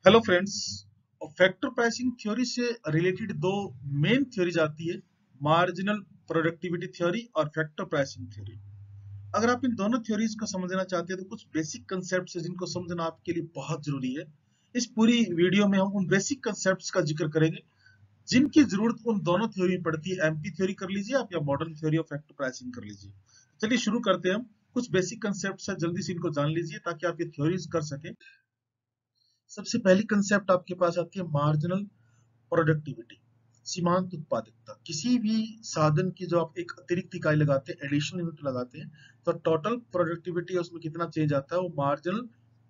Hello friends. Factor pricing theory से related दो main theories आती है, मार्जिनल प्रोडक्टिविटी थ्योरी और फैक्टर प्राइसिंग थ्योरी। अगर आप इन दोनों थ्योरीज को समझना चाहते हैं तो कुछ बेसिक कंसेप्ट्स हैं जिनको समझना आपके लिए बहुत जरूरी है। इस पूरी वीडियो में हम उन बेसिक कंसेप्ट्स का जिक्र करेंगे जिनकी जरूरत उन दोनों थ्योरी में पड़ती है। एमपी थ्योरी कर लीजिए आप या modern theory of factor pricing कर लीजिए। चलिए शुरू करते हैं। हम कुछ बेसिक कंसेप्ट्स है, जल्दी से इनको जान लीजिए ताकि आप ये थ्योरीज कर सके। सबसे पहली कंसेप्ट आपके पास आती है मार्जिनल प्रोडक्टिविटी, सीमांत उत्पादकता। किसी भी साधन की जो आप एक अतिरिक्त इकाई लगाते हैं, एडिशनल यूनिट लगाते हैं, तो टोटल प्रोडक्टिविटी उसमें कितना चेंज आता है, वो मार्जिनल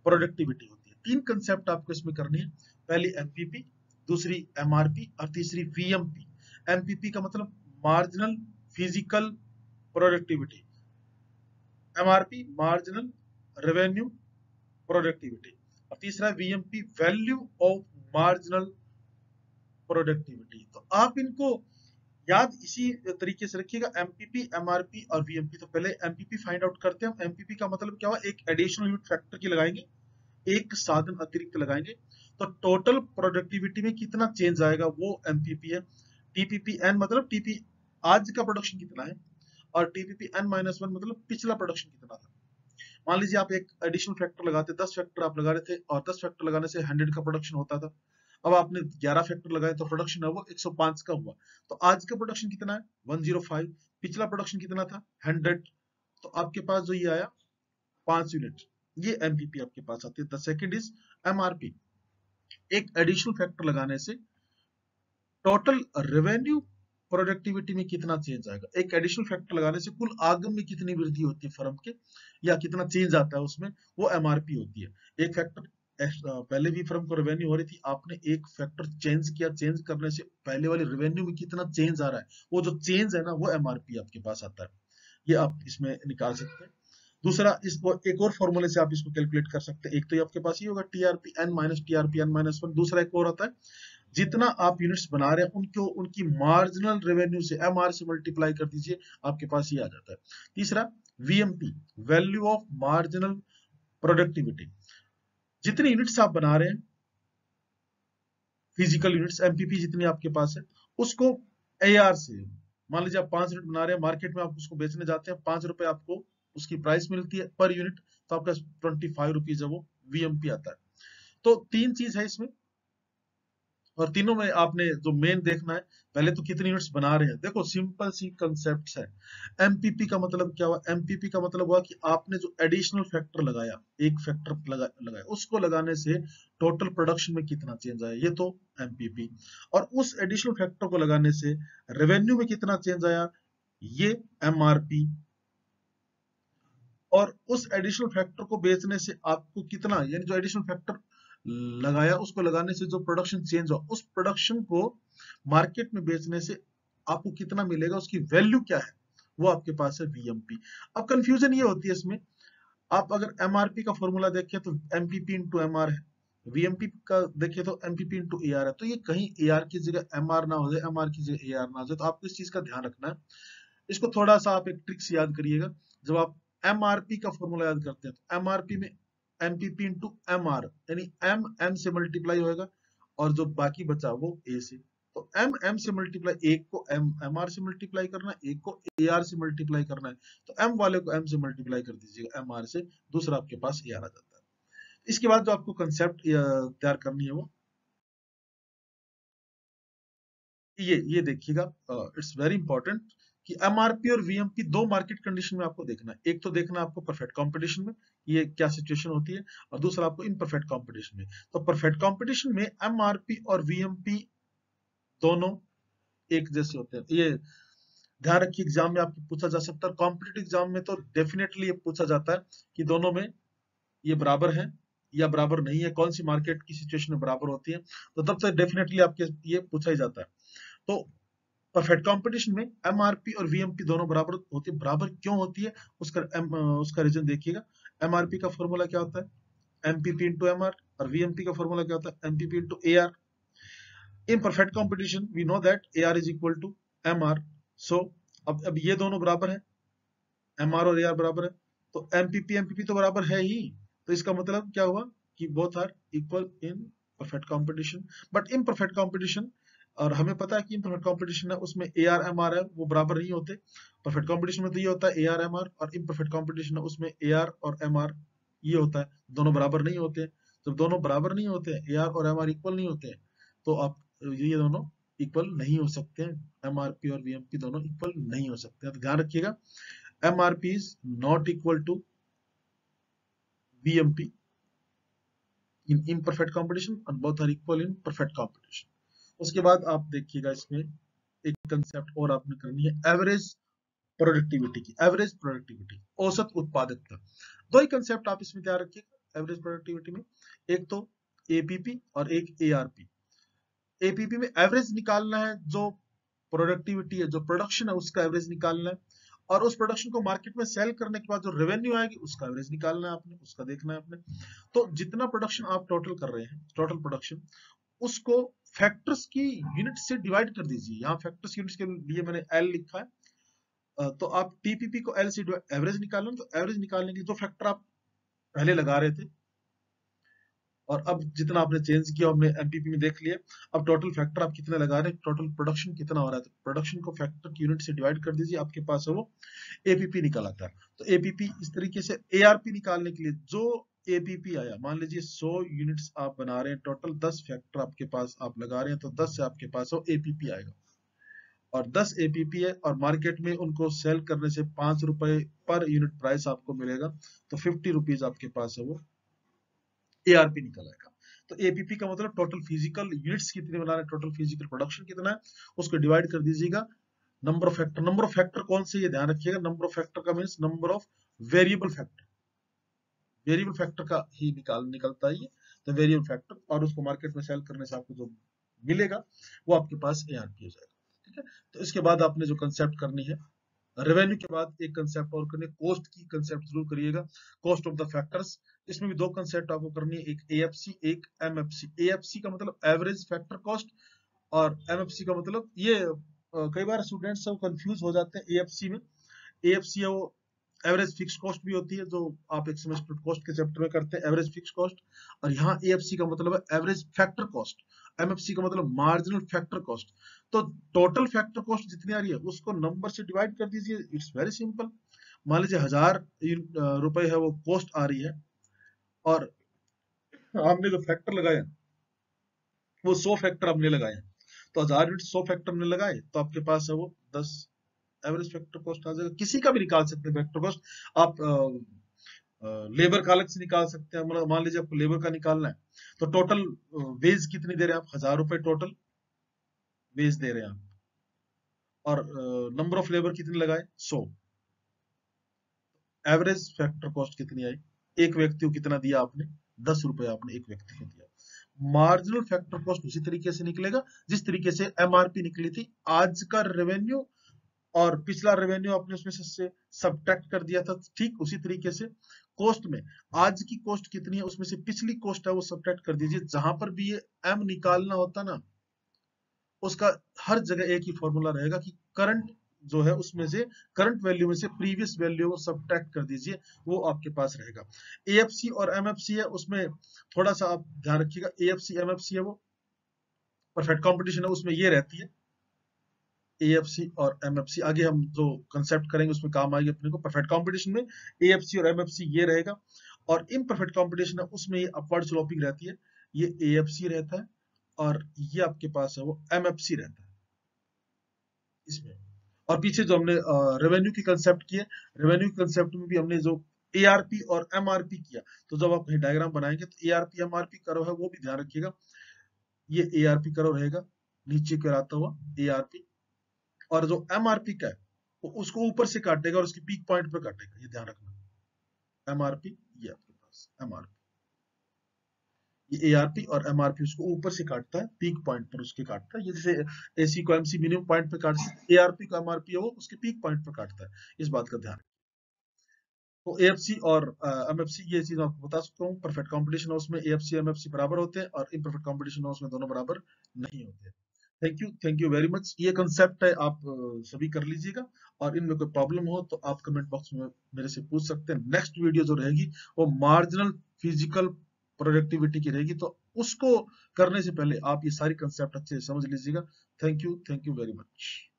प्रोडक्टिविटी होती है। तीन कंसेप्ट आपको इसमें करनी है। पहली एमपीपी, दूसरी एमआरपी और तीसरी वीएमपी। एमपीपी का मतलब marginal physical productivity, MRP marginal revenue productivity और तीसरा VMP value of marginal productivity. तो आप इनको याद इसी तरीके से रखिएगा, एमपीपी एमआरपी और वीएमपी। तो पहले एमपीपी फाइंड आउट करते हैं। एमपीपी का मतलब क्या हुआ, एक एडिशनल यूनिट फैक्टर की लगाएंगे, एक साधन अतिरिक्त लगाएंगे, तो टोटल प्रोडक्टिविटी में कितना चेंज आएगा वो एमपीपी है। टीपीपी एन मतलब टीपी आज का प्रोडक्शन कितना है, और टीपीपी एन माइनस वन मतलब पिछला प्रोडक्शन कितना था। मान लीजिए आप एक एडिशनल फैक्टर लगाते, 10 फैक्टर आप लगा रहे थे और 10 फैक्टर लगाने से 100 का प्रोडक्शन होता था। अब आपने 11 फैक्टर लगाए तो प्रोडक्शन है वो 105 का हुआ। तो आज का प्रोडक्शन कितना है, 105। पिछला प्रोडक्शन कितना था, 100। तो आपके पास जो ये आया 5 यूनिट, ये एमपीपी आपके पास आती है। The second is MRP. एक एडिशनल फैक्टर लगाने से टोटल रेवेन्यू प्रोडक्टिविटी में कितना चेंज आएगा। एक एडिशनल फैक्टर लगाने से कुल आगम में कितनी वृद्धि होती है फर्म के, या कितना चेंज आता है उसमें, वो एमआरपी होती है। एक फैक्टर पहले भी फर्म को रेवेन्यू हो रही थी, आपने एक फैक्टर चेंज किया, चेंज करने से पहले वाली रेवेन्यू में कितना चेंज आ रहा है, वो जो चेंज है ना, वो एमआरपी आपके पास आता है। ये आप इसमें निकाल सकते हैं। दूसरा, इसको एक और फॉर्मूले से आप इसको कैलकुलेट कर सकते हैं। एक तो आपके पास ये होगा TRP N minus TRP N minus one. दूसरा एक और आता है, जितना आप यूनिट्स बना रहे हैं उनको उनकी मार्जिनल रेवेन्यू से एमआर से मल्टीप्लाई कर दीजिए, आपके पास ये आ जाता है। तीसरा VMP, value of marginal productivity. जितने यूनिट्स आप बना रहे हैं, फिजिकल यूनिट्स एमपीपी जितनी आपके पास है, उसको एआर से, मान लीजिए आप 5 यूनिट बना रहे हैं, मार्केट में आप उसको बेचने जाते हैं, 5 रुपए आपको उसकी प्राइस मिलती है पर यूनिट, तो आपका 25 रुपीज है, वो वीएमपी आता है। तो तीन चीज है इसमें, और तीनों में आपने जो मेन देखना है, पहले तो कितने यूनिट्स बना रहे हैं। देखो सिंपल सी कंसेप्ट है। एमपीपी का मतलब क्या हुआ, एमपीपी का मतलब हुआ कि आपने जो एडिशनल फैक्टर लगाया, एक फैक्टर लगाया, उसको लगाने से टोटल प्रोडक्शन में कितना चेंज आया, ये तो एमपीपी। और उस एडिशनल फैक्टर को लगाने से रेवेन्यू में कितना चेंज आया, ये एमआरपी। और उस एडिशनल फैक्टर को बेचने से आपको कितना, यानी जो एडिशनल फैक्टर लगाया उसको लगाने से जो प्रोडक्शन चेंज हुआ, उस प्रोडक्शन को मार्केट में बेचने से आपको कितना मिलेगा, उसकी वैल्यू क्या है, वो आपके पास है वीएमपी। अब कंफ्यूजन ये होती है इसमें, आप अगर एमआरपी का फॉर्मूला देखें तो एमपीपी इंटू एमआर है, वीएमपी का देखिए तो एमपीपी इंटू एआर है। तो ये कहीं एआर की जगह एमआर ना हो जाए, एमआर की जगह एआर ना हो जाए, तो आपको इस चीज का ध्यान रखना है। इसको थोड़ा सा आप एक ट्रिक्स याद करिएगा। जब आप एमआरपी का फॉर्मूला याद करते हैं तो एमआरपी में एमपीपी इंटू एमआर, यानी एम एम से मल्टीप्लाई होएगा और जो बाकी बचा वो ए से। तो एम एम से मल्टीप्लाई, एक को एम एम आर से मल्टीप्लाई करना है, एक को ए आर से मल्टीप्लाई करना है। तो एम वाले को एम से मल्टीप्लाई कर दीजिएगा एम आर से, दूसरा आपके पास ए आर आ जाता है। इसके बाद जो आपको कंसेप्ट तैयार करनी है वो ये देखिएगा, इट्स वेरी इंपॉर्टेंट कि एमआरपी और वीएमपी दो मार्केट कंडीशन में आपको देखना है। एक तो देखना है आपको परफेक्ट कंपटीशन में ये क्या सिचुएशन होती है, और दूसरा आपको इन परफेक्ट कंपटीशन में। तो परफेक्ट कंपटीशन में एमआरपी और वीएमपी दोनों एक जैसे होते हैं। ये ध्यान रखिए, एग्जाम में आपको पूछा जा सकता है, कॉम्पिटेटिव एग्जाम में तो डेफिनेटली ये पूछा जाता है कि दोनों में ये बराबर है या बराबर नहीं है, कौन सी मार्केट की सिचुएशन में बराबर होती है। तो तब तक डेफिनेटली आपके ये पूछा ही जाता है। तो परफेक्ट कंपटीशन में एमआरपी और वीएमपी दोनों बराबर होती है। बराबर क्यों होती है, उसका रीजन देखिएगा। एमआरपी का फॉर्मूला क्या होता है, एमपीपी इंटू एमआर, और वीएमपी का फॉर्मूला क्या होता है, MPP into AR. In perfect competition we know that AR is equal to MR. So अब ये दोनों बराबर है, एमआर और एआर बराबर है, तो एमपीपी एमपीपी तो बराबर है ही। तो इसका मतलब क्या हुआ कि both are equal in perfect competition. But imperfect competition, और हमें पता है कि इम्परफेक्ट कंपटीशन है उसमें AR MR है वो बराबर नहीं होते। परफेक्ट कंपटीशन में तो ये होता है AR MR, और इम्परफेक्ट कंपटीशन है उसमें AR और MR ये होता है, दोनों बराबर नहीं होते हैं। जब दोनों बराबर नहीं होते हैं, AR और MR इक्वल नहीं होते हैं, तो आप ये दोनों इक्वल नहीं हो सकते हैं। MRP और VMP दोनों इक्वल नहीं हो सकते हैं, तो ध्यान रखिएगा। MRP is not equal to VMP in imperfect competition and both are equal in perfect competition। उसके बाद आप देखिएगा इसमें एक कंसेप्ट और आपने करनी है एवरेज प्रोडक्टिविटी की। एवरेज प्रोडक्टिविटी, औसत उत्पादकता। दो ही कंसेप्ट आप इसमें तैयार रखिएगा एवरेज प्रोडक्टिविटी में, एक तो APP और एक ARP। APP में एवरेज निकालना है, जो प्रोडक्टिविटी है, जो प्रोडक्शन है उसका एवरेज निकालना है, और उस प्रोडक्शन को मार्केट में सेल करने के बाद जो रेवेन्यू आएगी उसका एवरेज निकालना है आपने, उसका देखना है आपने। तो जितना प्रोडक्शन आप टोटल कर रहे हैं, टोटल प्रोडक्शन, उसको फैक्टर्स की यूनिट से डिवाइड कर दीजिए। यहाँ फैक्टर्स यूनिट्स के लिए मैंने L लिखा है, तो आप TPP को L से एवरेज निकालना, तो एवरेज निकालने के लिए जो फैक्टर आप पहले लगा रहे थे और अब जितना आपने चेंज किया हमने MPP में देख लिया, अब टोटल फैक्टर आप कितने लगा रहे हैं, टोटल प्रोडक्शन कितना हो रहा है, तो प्रोडक्शन को फैक्टर की यूनिट से डिवाइड कर दीजिए, आपके पास है वो APP निकल आता है। तो APP इस तरीके से। ARP निकालने के लिए जो APP आया, मान लीजिए 100 यूनिट्स आप बना रहे हैं, टोटल 10 फैक्टर आपके पास आप लगा रहे हैं, तो 10 से आपके पास वो APP आएगा, और 10 APP है और मार्केट में उनको सेल करने से 5 रुपए पर यूनिट प्राइस आपको मिलेगा, तो 50 रुपीज आपके पास है वो ARP निकल आएगा। तो APP का मतलब टोटल फिजिकल यूनिट्स कितने बना रहे हैं, टोटल फिजिकल प्रोडक्शन कितना है, उसको डिवाइड कर दीजिएगा number of factor. Number of factor कौन से, ये ध्यान रखिएगा, नंबर ऑफ फैक्टर का means number of variable factor, variable factor का ही निकलता है ये, तो वेरिएबल फैक्टर, और उसको मार्केट में सेल करने से आपको जो मिलेगा वो आपके पास ARP हो जाएगा। ठीक है, तो इसके बाद आपने जो कंसेप्ट करनी है रेवेन्यू के बाद, एक कंसेप्ट और करनी है, कॉस्ट की कंसेप्ट जरूर करिएगा, कॉस्ट ऑफ द फैक्टर्स। इसमें भी दो कंसेप्ट आपको करनी है, एक AFC एक MFC। AFC का मतलब एवरेज फैक्टर कॉस्ट, और MFC का मतलब ये कई बार स्टूडेंट्स सब कंफ्यूज हो जाते हैं AFC में। AFC है वो एवरेज फिक्स कॉस्ट भी होती है, जो आप एक सेमेस्टर कॉस्ट के चैप्टर में करते हैं, एवरेज फिक्स कॉस्ट। और यहाँ AFC का मतलब है एवरेज फैक्टर कॉस्ट, MFC का मतलब मार्जिनल फैक्टर कॉस्ट। तो टोटल फैक्टर कॉस्ट जितनी आ रही है उसको नंबर से डिवाइड कर दीजिए, इट्स वेरी सिंपल। मान लीजिए 1000 रुपए है वो कॉस्ट आ रही है, और आपने जो फैक्टर लगाए वो 100 फैक्टर आपने लगाए, तो 1000 यूनिट 100 फैक्टर हमने लगाए, तो आपके पास है वो 10 एवरेज फैक्टर कॉस्ट आ जाएगा। किसी का भी निकाल सकते हैं फैक्टर कॉस्ट आप, लेबर का अलग से निकाल सकते हैं। मतलब मान लीजिए आपको लेबर का निकालना है, तो टोटल वेज कितनी दे रहे हैं आप, 1000 रुपए टोटल वेज दे रहे हैं आप, और नंबर ऑफ लेबर कितनी लगाए 100, एवरेज फैक्टर कॉस्ट कितनी आई, एक व्यक्ति को कितना दिया आपने, 10 रुपए आपने एक व्यक्ति को दिया। मार्जिनल फैक्टर कॉस्ट उसी तरीके से निकलेगा जिस तरीके से MRP निकली थी। आज का रेवेन्यू और पिछला रेवेन्यू आपने उसमें से सब्ट्रैक्ट कर दिया था, ठीक उसी तरीके से कॉस्ट में आज की कॉस्ट कितनी है उसमें से पिछली कॉस्ट है वो सब्ट्रैक्ट कर दीजिए। जहां पर भी ये M निकालना होता ना, उसका हर जगह एक ही फॉर्मूला रहेगा कि करंट जो है उसमें से, करंट वैल्यू में से प्रीवियस वैल्यू को सब्ट्रैक्ट कर दीजिए, वो आपके पास रहेगा। AFC और MFC है, उसमें थोड़ा सा आप ध्यान रखिएगा, AFC MFC है वो परफेक्ट कंपटीशन है, उसमें ये रहती है AFC और MFC। आगे हम जो कंसेप्ट करेंगे उसमें काम आएगी अपने को। परफेक्ट कंपटीशन में AFC और MFC ये रहेगा, और इम्परफेक्ट कंपटीशन है उसमें ये अपवर्ड स्लोपिंग रहती है, ये AFC रहता है, और ये आपके पास है वो MFC रहता है इसमें। और पीछे जो हमने रेवेन्यू की कंसेप्ट की है, रेवेन्यू की कंसेप्ट में भी हमने जो ARP और MRP किया, तो जब आप कहीं डायग्राम बनाएंगे तो ARP MRP कर्व है वो भी ध्यान रखिएगा, ये ARP कर्व रहेगा नीचे की ओर आता हुआ ARP, और जो MRP का है वो उसको ऊपर से काटेगा और उसकी पीक पॉइंट पर काटेगा, ये ध्यान रखना। MRP ये आपके पास MRP, ये ARP और MRP उसको ऊपर से काटता है, पीक पॉइंट पर उसके काटता है। ये जैसे AC को MC मिनिमम पॉइंट पे काटता है, ARP को MRP है वो उसके पीक पॉइंट पर काटता है, इस बात का ध्यान। तो AFC और MFC ये चीज आपको बता सकता हूँ। परफेक्ट कंपटीशन हाउस में AFC MFC बराबर होते हैं, और इम्परफेक्ट कंपटीशन हाउस में दोनों बराबर नहीं होते। Thank you very much. ये कंसेप्ट है, आप सभी कर लीजिएगा, और इनमें कोई प्रॉब्लम हो तो आप कमेंट बॉक्स में मेरे से पूछ सकते हैं। नेक्स्ट वीडियो जो रहेगी वो मार्जिनल फिजिकल प्रोडक्टिविटी की रहेगी, तो उसको करने से पहले आप ये सारी कंसेप्ट अच्छे से समझ लीजिएगा। Thank you very much.